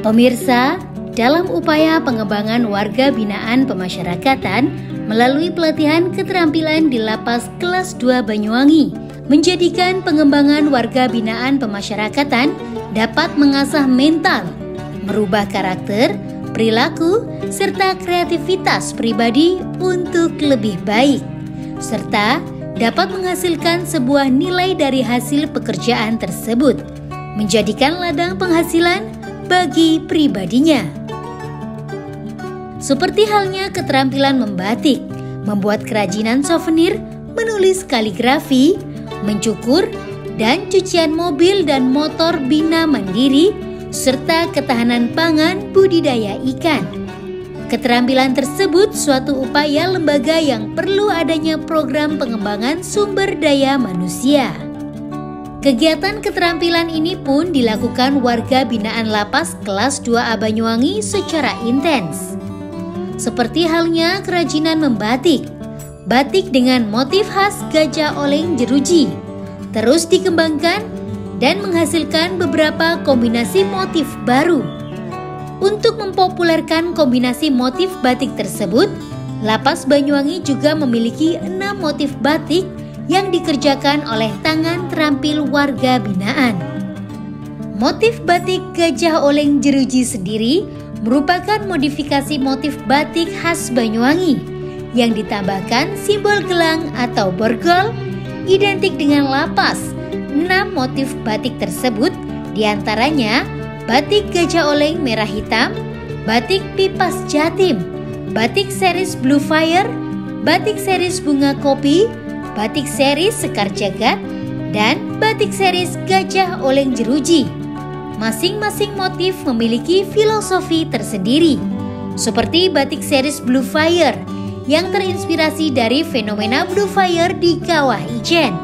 Pemirsa, dalam upaya pengembangan warga binaan pemasyarakatan melalui pelatihan keterampilan di Lapas Kelas 2 Banyuwangi, menjadikan pengembangan warga binaan pemasyarakatan dapat mengasah mental, merubah karakter, perilaku, serta kreativitas pribadi untuk lebih baik, serta dapat menghasilkan sebuah nilai dari hasil pekerjaan tersebut, menjadikan ladang penghasilan bagi pribadinya. Seperti halnya keterampilan membatik, membuat kerajinan souvenir, menulis kaligrafi, mencukur, dan cucian mobil dan motor bina mandiri, serta ketahanan pangan budidaya ikan. Keterampilan tersebut suatu upaya lembaga yang perlu adanya program pengembangan sumber daya manusia. Kegiatan keterampilan ini pun dilakukan warga binaan Lapas Kelas 2A Banyuwangi secara intens. Seperti halnya kerajinan membatik, batik dengan motif khas gajah oleng jeruji, terus dikembangkan dan menghasilkan beberapa kombinasi motif baru. Untuk mempopulerkan kombinasi motif batik tersebut, Lapas Banyuwangi juga memiliki 6 motif batik yang dikerjakan oleh tangan terampil warga binaan. Motif batik gajah oleng jeruji sendiri merupakan modifikasi motif batik khas Banyuwangi yang ditambahkan simbol gelang atau borgol identik dengan lapas. 6 motif batik tersebut diantaranya batik gajah oleng merah hitam, batik pipas Jatim, batik series Blue Fire, batik series bunga kopi, batik series Sekar Jagat, dan batik series gajah oleng jeruji. Masing-masing motif memiliki filosofi tersendiri, seperti batik series Blue Fire yang terinspirasi dari fenomena Blue Fire di Kawah Ijen.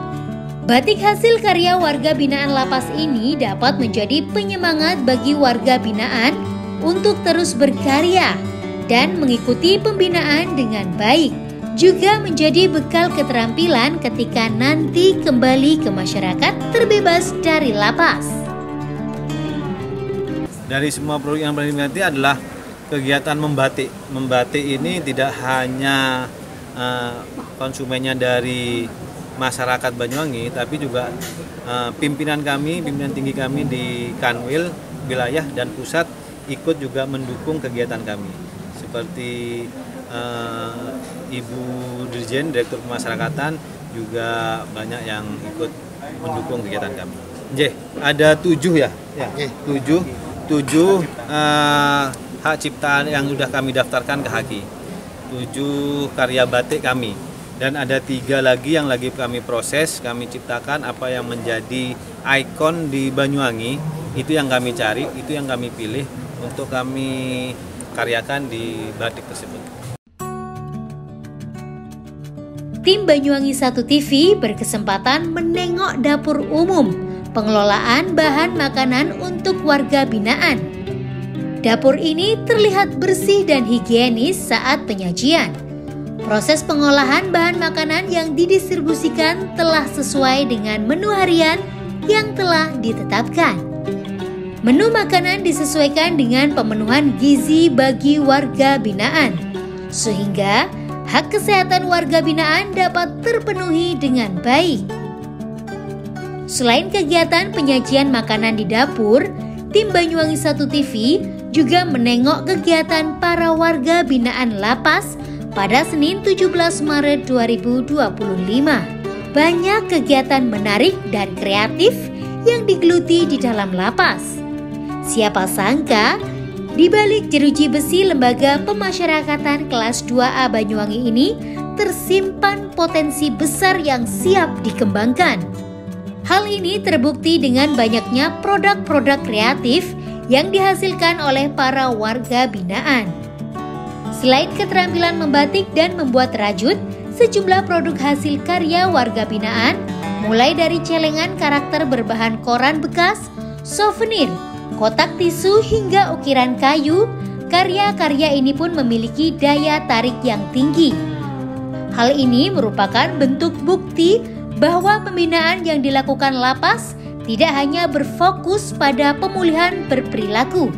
Batik hasil karya warga binaan lapas ini dapat menjadi penyemangat bagi warga binaan untuk terus berkarya dan mengikuti pembinaan dengan baik, juga menjadi bekal keterampilan ketika nanti kembali ke masyarakat terbebas dari lapas. Dari semua produk yang paling diminati adalah kegiatan membatik. Membatik ini tidak hanya konsumennya dari masyarakat Banyuwangi, tapi juga pimpinan tinggi kami di Kanwil, wilayah dan pusat ikut juga mendukung kegiatan kami. Seperti Ibu Dirjen, Direktur Pemasyarakatan juga banyak yang ikut mendukung kegiatan kami. Ada 7 ya? 7 hak ciptaan yang sudah kami daftarkan ke HAKI, 7 karya batik kami, dan ada 3 lagi yang lagi kami proses, kami ciptakan apa yang menjadi ikon di Banyuwangi. Itu yang kami cari, itu yang kami pilih untuk kami karyakan di batik tersebut. Tim Banyuwangi 1 TV berkesempatan menengok dapur umum pengelolaan bahan makanan untuk warga binaan. Dapur ini terlihat bersih dan higienis saat penyajian. Proses pengolahan bahan makanan yang didistribusikan telah sesuai dengan menu harian yang telah ditetapkan. Menu makanan disesuaikan dengan pemenuhan gizi bagi warga binaan, sehingga hak kesehatan warga binaan dapat terpenuhi dengan baik. Selain kegiatan penyajian makanan di dapur, tim Banyuwangi 1 TV juga menengok kegiatan para warga binaan lapas pada Senin 17 Maret 2025. Banyak kegiatan menarik dan kreatif yang digeluti di dalam lapas. Siapa sangka, di balik jeruji besi Lembaga Pemasyarakatan Kelas 2A Banyuwangi ini tersimpan potensi besar yang siap dikembangkan. Hal ini terbukti dengan banyaknya produk-produk kreatif yang dihasilkan oleh para warga binaan. Selain keterampilan membatik dan membuat rajut, sejumlah produk hasil karya warga binaan, mulai dari celengan karakter berbahan koran bekas, souvenir, kotak tisu hingga ukiran kayu, karya-karya ini pun memiliki daya tarik yang tinggi. Hal ini merupakan bentuk bukti bahwa pembinaan yang dilakukan lapas tidak hanya berfokus pada pemulihan berperilaku,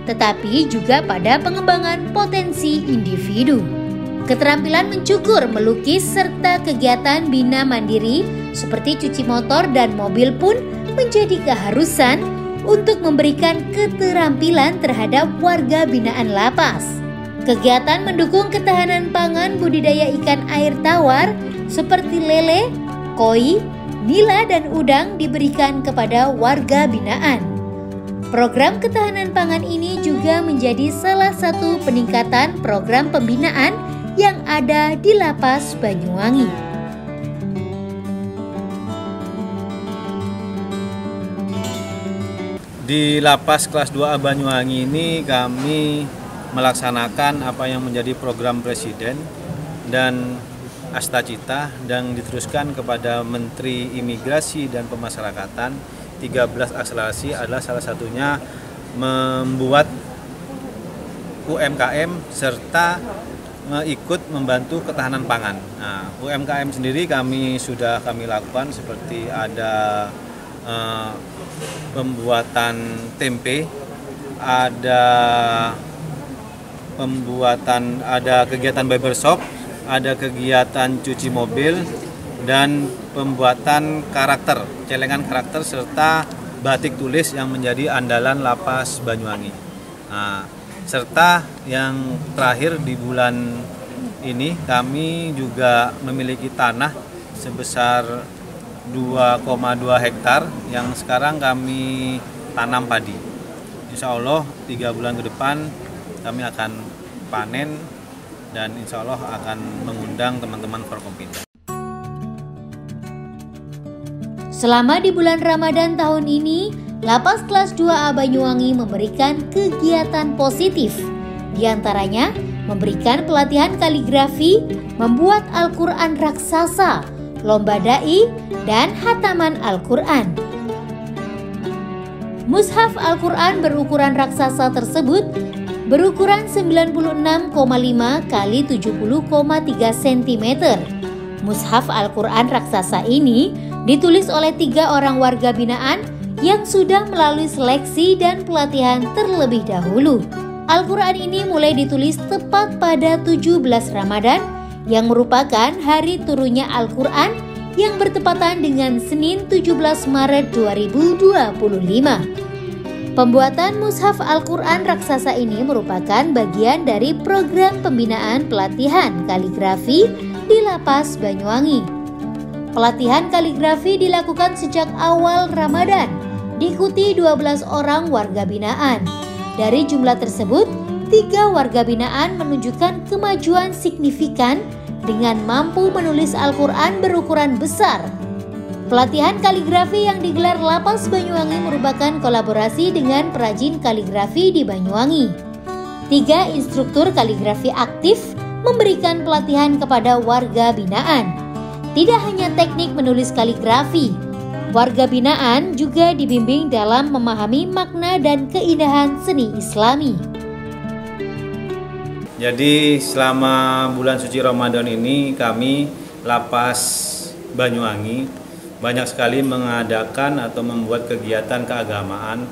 tetapi juga pada pengembangan potensi individu. Keterampilan mencukur, melukis, serta kegiatan bina mandiri seperti cuci motor dan mobil pun menjadi keharusan untuk memberikan keterampilan terhadap warga binaan lapas. Kegiatan mendukung ketahanan pangan budidaya ikan air tawar seperti lele, koi, nila, dan udang diberikan kepada warga binaan. Program ketahanan pangan ini juga menjadi salah satu peningkatan program pembinaan yang ada di Lapas Banyuwangi. Di Lapas Kelas 2A Banyuwangi ini kami melaksanakan apa yang menjadi program Presiden dan Astacita dan diteruskan kepada Menteri Imigrasi dan Pemasyarakatan. 13 akselerasi adalah salah satunya membuat UMKM serta ikut membantu ketahanan pangan. Nah, UMKM sendiri sudah kami lakukan seperti ada pembuatan tempe, ada kegiatan barbershop, ada kegiatan cuci mobil, dan pembuatan karakter, celengan karakter serta batik tulis yang menjadi andalan Lapas Banyuwangi. Nah, serta yang terakhir di bulan ini kami juga memiliki tanah sebesar 2,2 hektar yang sekarang kami tanam padi. Insya Allah 3 bulan ke depan kami akan panen dan insya Allah akan mengundang teman-teman Forkompinda. Selama di bulan Ramadan tahun ini, Lapas Kelas 2A Banyuwangi memberikan kegiatan positif. Di antaranya, memberikan pelatihan kaligrafi, membuat Al-Quran raksasa, lomba dai, dan hataman Al-Quran. Mushaf Al-Quran berukuran raksasa tersebut berukuran 96,5 x 70,3 cm. Mushaf Al-Quran raksasa ini ditulis oleh 3 orang warga binaan yang sudah melalui seleksi dan pelatihan terlebih dahulu. Al-Quran ini mulai ditulis tepat pada 17 Ramadan yang merupakan hari turunnya Al-Quran yang bertepatan dengan Senin 17 Maret 2025. Pembuatan Mushaf Al-Quran raksasa ini merupakan bagian dari program pembinaan pelatihan kaligrafi di Lapas Banyuwangi. Pelatihan kaligrafi dilakukan sejak awal Ramadan, diikuti 12 orang warga binaan. Dari jumlah tersebut, 3 warga binaan menunjukkan kemajuan signifikan dengan mampu menulis Al-Quran berukuran besar. Pelatihan kaligrafi yang digelar Lapas Banyuwangi merupakan kolaborasi dengan perajin kaligrafi di Banyuwangi. 3 instruktur kaligrafi aktif memberikan pelatihan kepada warga binaan. Tidak hanya teknik menulis kaligrafi, warga binaan juga dibimbing dalam memahami makna dan keindahan seni Islami. Jadi selama bulan suci Ramadan ini kami Lapas Banyuwangi banyak sekali mengadakan atau membuat kegiatan keagamaan,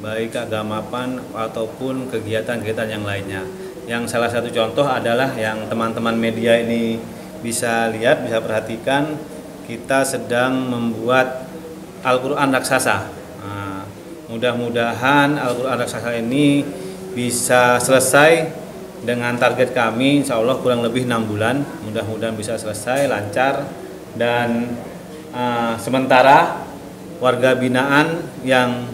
baik keagamaan ataupun kegiatan-kegiatan yang lainnya. Yang salah satu contoh adalah yang teman-teman media ini bisa lihat, bisa perhatikan, kita sedang membuat Al-Quran raksasa. Nah, mudah-mudahan Al-Quran raksasa ini bisa selesai dengan target kami, insya Allah kurang lebih 6 bulan. Mudah-mudahan bisa selesai, lancar. Dan sementara warga binaan yang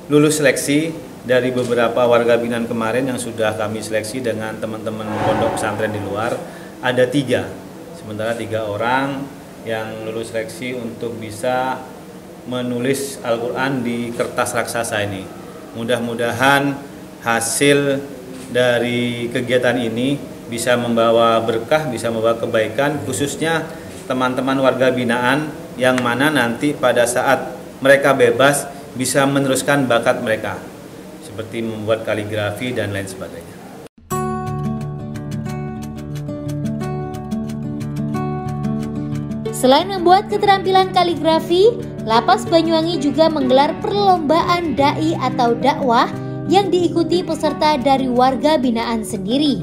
lulus seleksi dari beberapa warga binaan kemarin yang sudah kami seleksi dengan teman-teman pondok pesantren di luar, ada 3. Sementara 3 orang yang lulus seleksi untuk bisa menulis Al-Quran di kertas raksasa ini. Mudah-mudahan hasil dari kegiatan ini bisa membawa berkah, bisa membawa kebaikan, khususnya teman-teman warga binaan yang mana nanti pada saat mereka bebas bisa meneruskan bakat mereka seperti membuat kaligrafi dan lain sebagainya. Selain membuat keterampilan kaligrafi, Lapas Banyuwangi juga menggelar perlombaan dai atau dakwah yang diikuti peserta dari warga binaan sendiri.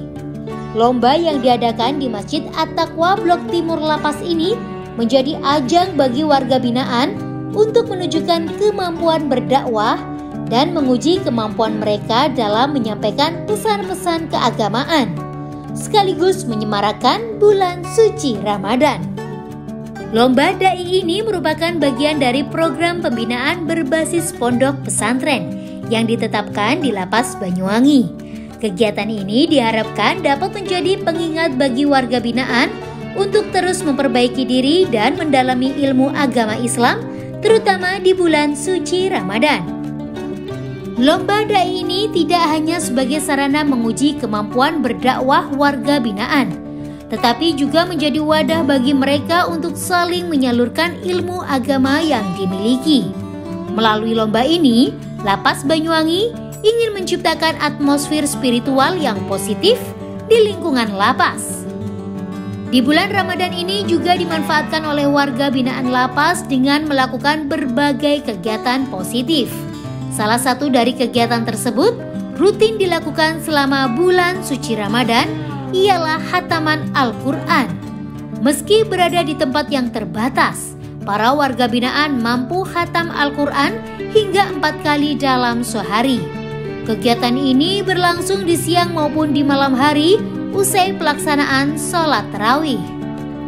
Lomba yang diadakan di Masjid At-Taqwa Blok Timur Lapas ini menjadi ajang bagi warga binaan untuk menunjukkan kemampuan berdakwah dan menguji kemampuan mereka dalam menyampaikan pesan-pesan keagamaan, sekaligus menyemarakan bulan suci Ramadan. Lomba Dai ini merupakan bagian dari program pembinaan berbasis pondok pesantren yang ditetapkan di Lapas Banyuwangi. Kegiatan ini diharapkan dapat menjadi pengingat bagi warga binaan untuk terus memperbaiki diri dan mendalami ilmu agama Islam, terutama di bulan suci Ramadan. Lomba Dai ini tidak hanya sebagai sarana menguji kemampuan berdakwah warga binaan, tetapi juga menjadi wadah bagi mereka untuk saling menyalurkan ilmu agama yang dimiliki. Melalui lomba ini, Lapas Banyuwangi ingin menciptakan atmosfer spiritual yang positif di lingkungan lapas. Di bulan Ramadan ini juga dimanfaatkan oleh warga binaan lapas dengan melakukan berbagai kegiatan positif. Salah satu dari kegiatan tersebut rutin dilakukan selama bulan suci Ramadan ialah khataman Al-Quran. Meski berada di tempat yang terbatas, para warga binaan mampu khatam Al-Quran hingga 4 kali dalam sehari. Kegiatan ini berlangsung di siang maupun di malam hari usai pelaksanaan sholat tarawih.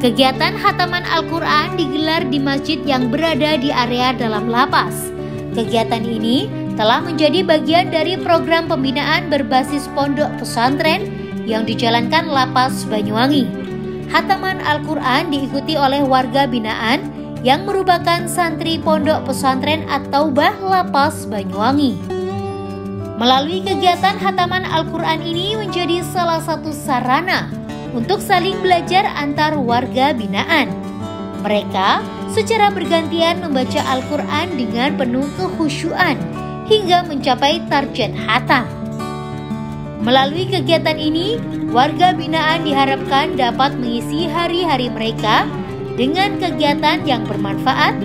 Kegiatan khataman Al-Quran digelar di masjid yang berada di area dalam lapas. Kegiatan ini telah menjadi bagian dari program pembinaan berbasis pondok pesantren yang dijalankan Lapas Banyuwangi. Khataman Al-Quran diikuti oleh warga binaan yang merupakan santri pondok pesantren At-Taubah Lapas Banyuwangi. Melalui kegiatan khataman Al-Quran ini menjadi salah satu sarana untuk saling belajar antar warga binaan. Mereka secara bergantian membaca Al-Quran dengan penuh kekhusyuan hingga mencapai target khatam. Melalui kegiatan ini, warga binaan diharapkan dapat mengisi hari-hari mereka dengan kegiatan yang bermanfaat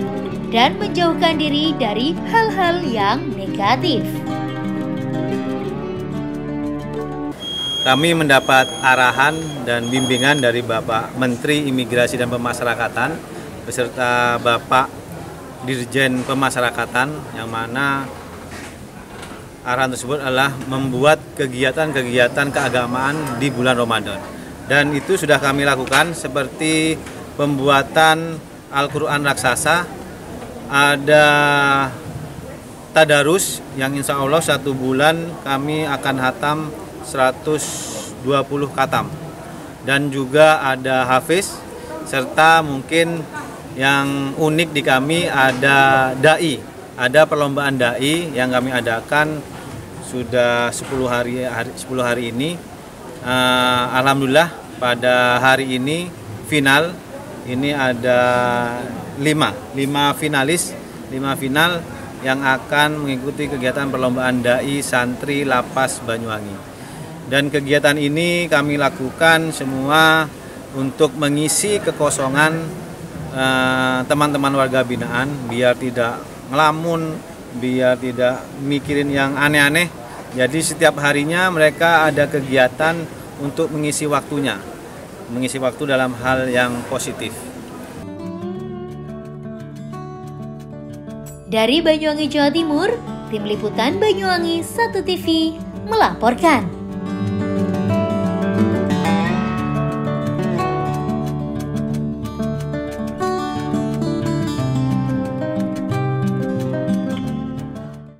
dan menjauhkan diri dari hal-hal yang negatif. Kami mendapat arahan dan bimbingan dari Bapak Menteri Imigrasi dan Pemasyarakatan beserta Bapak Dirjen Pemasyarakatan, yang mana arahan tersebut adalah membuat kegiatan-kegiatan keagamaan di bulan Ramadan. Dan itu sudah kami lakukan, seperti pembuatan Al-Quran raksasa, ada tadarus yang insya Allah 1 bulan kami akan hatam 120 khatam. Dan juga ada hafiz, serta mungkin yang unik di kami ada dai. Ada perlombaan dai yang kami adakan sudah 10 hari ini. Alhamdulillah pada hari ini final. Ini ada 5 finalis, 5 final yang akan mengikuti kegiatan perlombaan dai santri Lapas Banyuwangi. Dan kegiatan ini kami lakukan semua untuk mengisi kekosongan teman-teman warga binaan, biar tidak ngelamun, biar tidak mikirin yang aneh-aneh. Jadi setiap harinya mereka ada kegiatan untuk mengisi waktunya, mengisi waktu dalam hal yang positif. Dari Banyuwangi, Jawa Timur, Tim Liputan Banyuwangi 1 TV melaporkan.